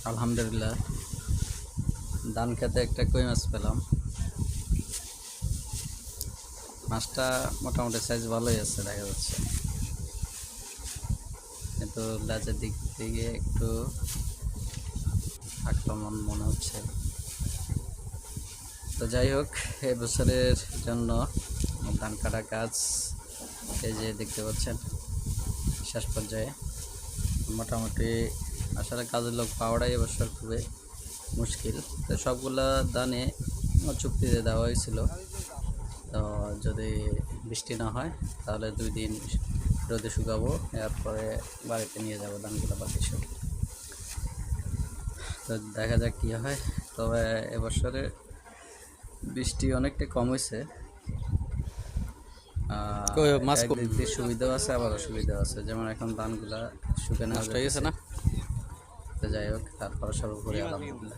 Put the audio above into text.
আলহামদুলিল্লাহ ধান খেতে একটা কই মাছ পেলাম। মাছটা মোটামুটি সাইজ ভালোই আছে দেখা যাচ্ছে, কিন্তু লেজের দিক থেকে একটু আক্রমণ মনে হচ্ছে। তো যাই হোক, এবছরের জন্য ধান কাটা কাজ এই যে দেখতে পাচ্ছেন শেষ পর্যায়ে। মোটামুটি আসলে কাজের লোক পাওয়াটাই এবছর খুবই মুশকিল। তো সবগুলা ধানে চুক্তিতে দেওয়া হয়েছিল, তো যদি বৃষ্টি না হয় তাহলে 2 দিন রোদে শুকাবো, এরপরে বাড়িতে নিয়ে যাবো ধানগুলো বাকি সব। তো দেখা যাক কী হয়। তবে এবছরে বৃষ্টি অনেকটা কম হয়েছে, একদিক দিয়ে সুবিধাও আছে আবার অসুবিধাও আছে। যেমন এখন ধানগুলা শুকানো হয়ে গেছে না, তো যাই হোক তারপরে সর্বোপরি আলহামদুলিল্লাহ।